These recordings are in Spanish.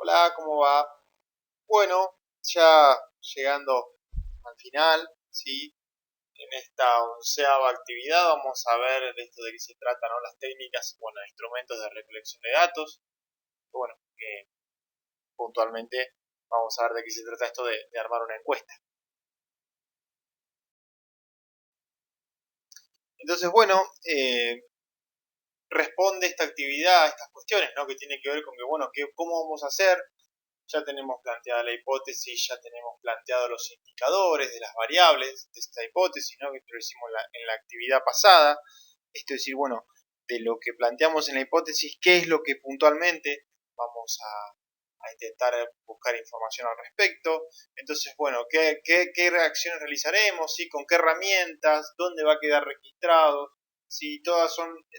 Hola, ¿cómo va? Bueno, ya llegando al final, ¿sí? En esta 11ª actividad vamos a ver de esto de qué se trata, ¿no? Las técnicas, bueno, instrumentos de recolección de datos. Bueno, puntualmente vamos a ver de qué se trata esto de armar una encuesta. Entonces, bueno, responde esta actividad a estas cuestiones, ¿no? Que tiene que ver con que, bueno, ¿cómo vamos a hacer? Ya tenemos planteada la hipótesis, ya tenemos planteados los indicadores de las variables de esta hipótesis, ¿no? Que esto lo hicimos en la actividad pasada. Esto es decir, bueno, de lo que planteamos en la hipótesis, qué es lo que puntualmente vamos a intentar buscar información al respecto. Entonces, bueno, ¿qué reacciones realizaremos? ¿Sí? ¿Con qué herramientas? ¿Dónde va a quedar registrado? Sí, todas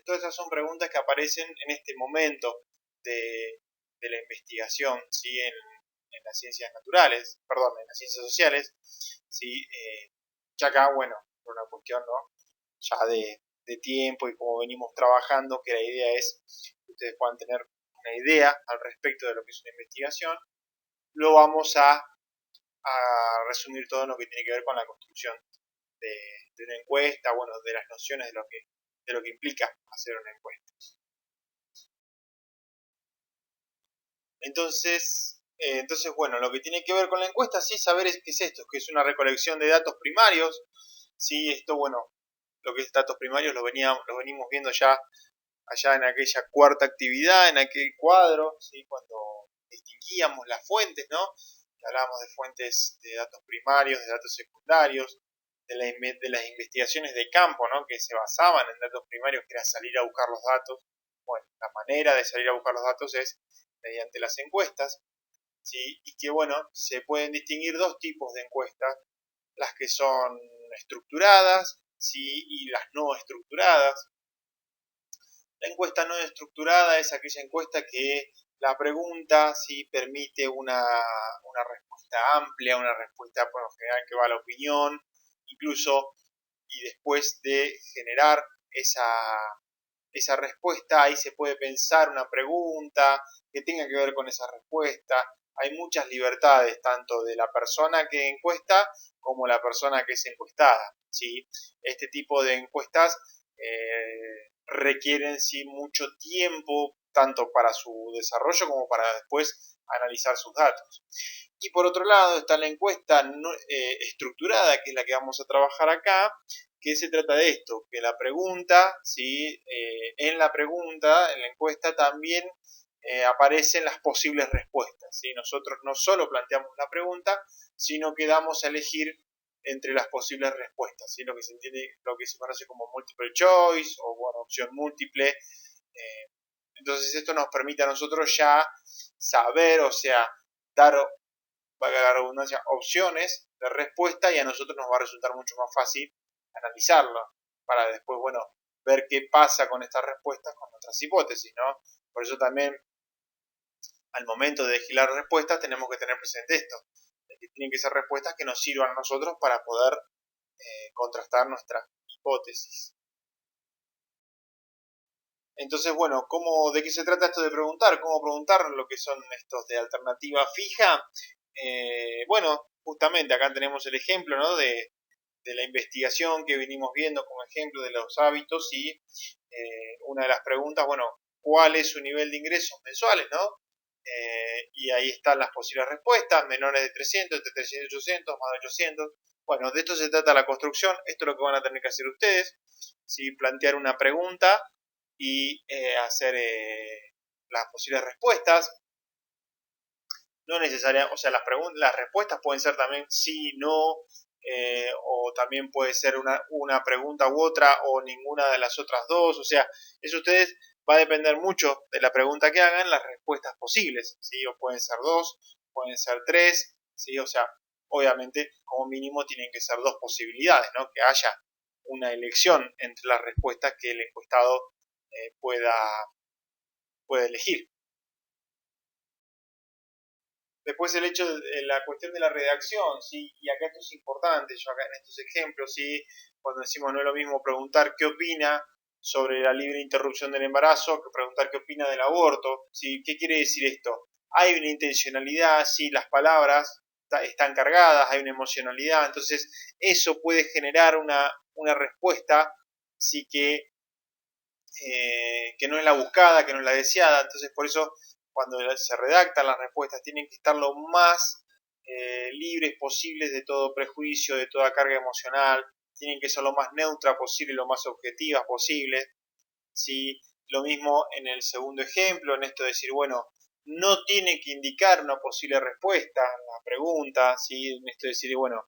esas son preguntas que aparecen en este momento de la investigación, ¿sí? En las ciencias naturales, perdón, en las ciencias sociales, ¿sí? Ya acá, bueno, por una cuestión, ¿no? Ya de tiempo y como venimos trabajando, que la idea es que ustedes puedan tener una idea al respecto de lo que es una investigación, lo vamos a resumir todo en lo que tiene que ver con la construcción de una encuesta, bueno, de las nociones de lo que implica hacer una encuesta. Entonces, bueno, lo que tiene que ver con la encuesta, sí, saber qué es esto, que es una recolección de datos primarios. Sí, esto, bueno, lo que es datos primarios lo venimos viendo ya allá en aquella cuarta actividad, en aquel cuadro, ¿sí? Cuando distinguíamos las fuentes, ¿no? Que hablábamos de fuentes de datos primarios, de datos secundarios, de las investigaciones de campo, ¿no? Que se basaban en datos primarios, que era salir a buscar los datos. Bueno, la manera de salir a buscar los datos es mediante las encuestas, ¿sí? Y que, bueno, se pueden distinguir dos tipos de encuestas, las que son estructuradas, ¿sí? Y las no estructuradas. La encuesta no estructurada es aquella encuesta que la pregunta sí permite una respuesta amplia, una respuesta por lo general que va a la opinión, incluso, y después de generar esa respuesta, ahí se puede pensar una pregunta que tenga que ver con esa respuesta. Hay muchas libertades, tanto de la persona que encuesta como la persona que es encuestada, ¿sí? Este tipo de encuestas requieren sí mucho tiempo, tanto para su desarrollo como para después analizar sus datos. Y por otro lado está la encuesta estructurada, que es la que vamos a trabajar acá, que se trata de esto, que la pregunta, ¿sí? En la pregunta, en la encuesta también aparecen las posibles respuestas, ¿sí? Nosotros no solo planteamos la pregunta, sino que damos a elegir entre las posibles respuestas, ¿sí? Lo que se entiende, lo que se conoce como multiple choice o bueno, opción múltiple. Entonces esto nos permite a nosotros ya saber, o sea, dar, valga la redundancia, opciones de respuesta y a nosotros nos va a resultar mucho más fácil analizarlo para después, bueno, ver qué pasa con estas respuestas con nuestras hipótesis, ¿no? Por eso también al momento de elegir las respuestas tenemos que tener presente esto, que tienen que ser respuestas que nos sirvan a nosotros para poder contrastar nuestra hipótesis. Entonces, bueno, ¿de qué se trata esto de preguntar? ¿Cómo preguntar lo que son estos de alternativa fija? Bueno, justamente acá tenemos el ejemplo, ¿no? de la investigación que venimos viendo como ejemplo de los hábitos y una de las preguntas, bueno, ¿cuál es su nivel de ingresos mensuales, no? Y ahí están las posibles respuestas, menores de 300, entre 300 y 800, más de 800. Bueno, de esto se trata la construcción, esto es lo que van a tener que hacer ustedes, ¿sí? Plantear una pregunta y hacer las posibles respuestas. No necesariamente, o sea, las respuestas pueden ser también sí, no, o también puede ser una pregunta u otra, o ninguna de las otras dos. O sea, eso ustedes va a depender mucho de la pregunta que hagan, las respuestas posibles, ¿sí? O pueden ser dos, pueden ser tres, ¿sí? O sea, obviamente, como mínimo tienen que ser dos posibilidades, ¿no? Que haya una elección entre las respuestas que el encuestado pueda elegir. Después el hecho de la cuestión de la redacción, ¿sí? Y acá esto es importante, yo acá en estos ejemplos, ¿sí? Cuando decimos no es lo mismo preguntar qué opina sobre la libre interrupción del embarazo que preguntar qué opina del aborto, ¿sí? ¿Qué quiere decir esto? hay una intencionalidad, sí, las palabras están cargadas, hay una emocionalidad, entonces eso puede generar una respuesta, sí, que no es la buscada, que no es la deseada, entonces por eso cuando se redactan las respuestas tienen que estar lo más libres posibles de todo prejuicio, de toda carga emocional, tienen que ser lo más neutra posible, lo más objetivas posible, ¿sí? Lo mismo en el segundo ejemplo, en esto de decir, bueno, no tiene que indicar una posible respuesta a la pregunta, ¿sí? En esto de decir, bueno,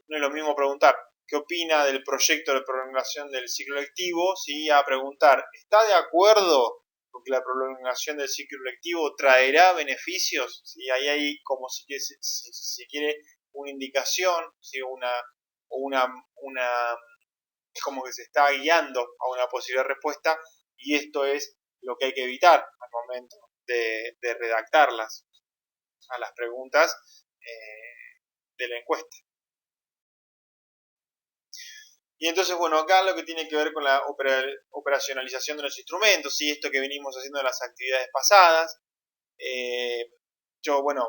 no es lo mismo preguntar qué opina del proyecto de prolongación del ciclo lectivo, ¿sí? A preguntar, ¿está de acuerdo con que la prolongación del ciclo lectivo traerá beneficios? ¿Sí? Ahí hay como si quiere una indicación, ¿sí? Una es como que se está guiando a una posible respuesta y esto es lo que hay que evitar al momento de redactarlas a las preguntas de la encuesta. Y entonces, bueno, acá lo que tiene que ver con la operacionalización de los instrumentos, ¿sí? Esto que venimos haciendo en las actividades pasadas. Bueno,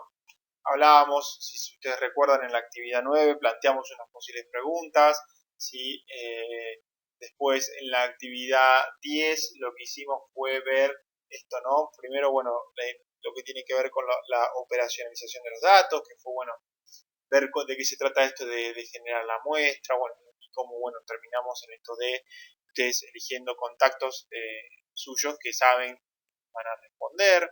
hablábamos, si ustedes recuerdan, en la actividad 9 planteamos unas posibles preguntas, ¿sí? Después en la actividad 10 lo que hicimos fue ver esto, ¿no? Primero, bueno, lo que tiene que ver con la operacionalización de los datos, que fue, bueno, ver de qué se trata esto de generar la muestra, bueno, y cómo, bueno, terminamos en esto de ustedes eligiendo contactos suyos que saben van a responder.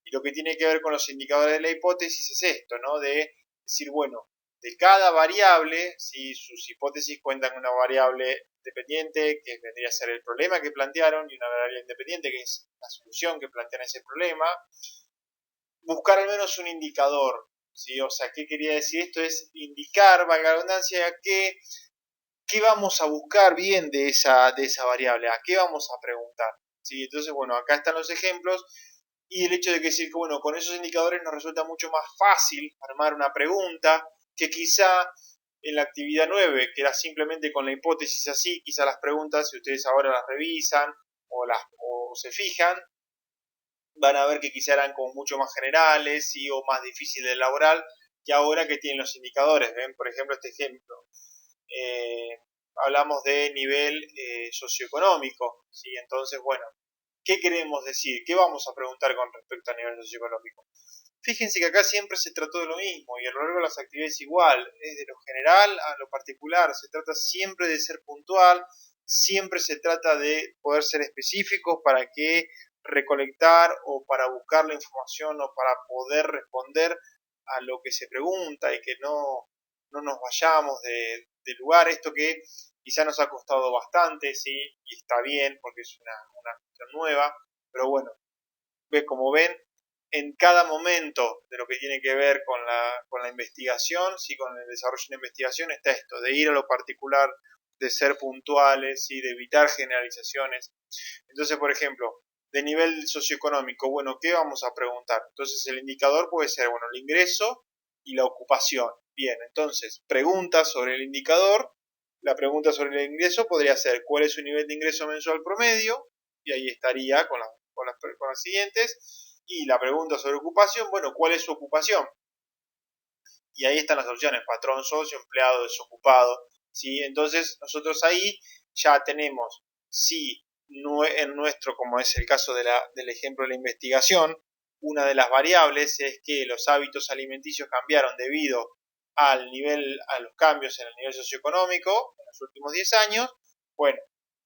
Y lo que tiene que ver con los indicadores de la hipótesis es esto, ¿no? De decir, bueno, de cada variable, si sus hipótesis cuentan con una variable dependiente, que vendría a ser el problema que plantearon, y una variable independiente, que es la solución que plantean ese problema, buscar al menos un indicador, ¿sí? O sea, ¿qué quería decir esto? Es indicar, valga la redundancia, qué vamos a buscar bien de esa variable, a qué vamos a preguntar, ¿sí? Entonces, bueno, acá están los ejemplos y el hecho de que decir que, bueno, con esos indicadores nos resulta mucho más fácil armar una pregunta que quizá en la actividad 9, que era simplemente con la hipótesis así, quizá las preguntas, si ustedes ahora las revisan o se fijan, van a ver que quizá eran como mucho más generales, ¿sí? O más difíciles de elaborar que ahora que tienen los indicadores. Ven, por ejemplo, este ejemplo. Eh, Hablamos de nivel socioeconómico, ¿sí? Entonces, bueno, ¿qué queremos decir? ¿Qué vamos a preguntar con respecto a nivel socioeconómico? Fíjense que acá siempre se trató de lo mismo y a lo largo de las actividades igual, es de lo general a lo particular, se trata siempre de ser puntual, siempre se trata de poder ser específicos para que recolectar o para buscar la información o para poder responder a lo que se pregunta y que no nos vayamos de lugar, esto que quizá nos ha costado bastante, sí, y está bien porque es una cuestión nueva, pero bueno, como ven, en cada momento de lo que tiene que ver con la investigación, ¿sí? Con el desarrollo de la investigación, está esto, de ir a lo particular, de ser puntuales, ¿sí? De evitar generalizaciones. Entonces, por ejemplo, de nivel socioeconómico, bueno, ¿qué vamos a preguntar? Entonces, el indicador puede ser, bueno, el ingreso y la ocupación. Bien, entonces, preguntas sobre el indicador. La pregunta sobre el ingreso podría ser, ¿cuál es su nivel de ingreso mensual promedio? Y ahí estaría con las siguientes. Y la pregunta sobre ocupación, bueno, ¿cuál es su ocupación? Y ahí están las opciones, patrón, socio, empleado, desocupado, ¿sí? Entonces nosotros ahí ya tenemos, si en nuestro, como es el caso del ejemplo de la investigación, una de las variables es que los hábitos alimenticios cambiaron debido a los cambios en el nivel socioeconómico en los últimos 10 años. Bueno,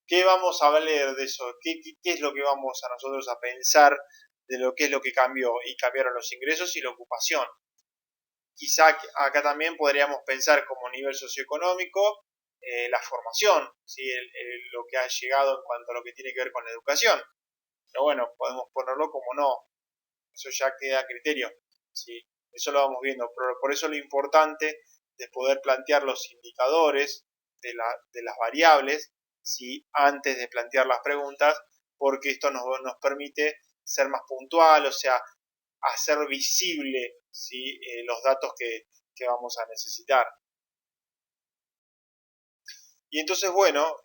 ¿qué vamos a valer de eso? ¿Qué es lo que vamos a nosotros a pensar de lo que es lo que cambió? Y cambiaron los ingresos y la ocupación. Quizá acá también podríamos pensar como nivel socioeconómico la formación, ¿sí? Lo que ha llegado en cuanto a lo que tiene que ver con la educación. Pero bueno, podemos ponerlo como no, eso ya queda a criterio, ¿sí? Eso lo vamos viendo, pero por eso lo importante de poder plantear los indicadores de las variables, ¿sí? Antes de plantear las preguntas, porque esto nos permite ser más puntual, o sea, hacer visible, ¿sí? Los datos que vamos a necesitar. Y entonces, bueno,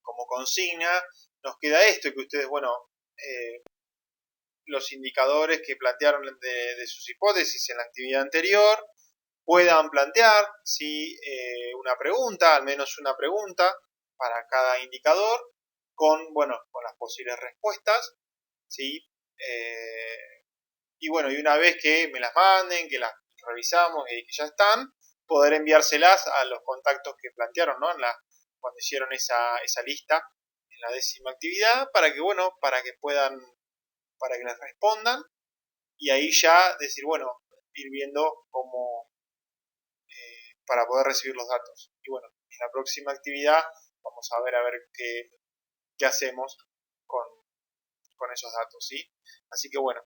como consigna, nos queda esto, que ustedes, bueno, los indicadores que plantearon de sus hipótesis en la actividad anterior, puedan plantear ¿sí? Una pregunta, al menos una pregunta para cada indicador, con las posibles respuestas, ¿sí? Y bueno, y una vez que me las manden, que las revisamos y que ya están, poder enviárselas a los contactos que plantearon, ¿no? Cuando hicieron esa lista en la 10ª actividad, para que, para que puedan, para que les respondan, y ahí ya decir, ir viendo cómo, para poder recibir los datos. Y bueno, en la próxima actividad vamos a ver qué hacemos con, esos datos, ¿sí? Así que bueno,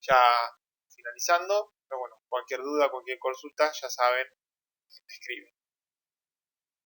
ya finalizando, pero bueno, cualquier duda, cualquier consulta, ya saben, me escriben.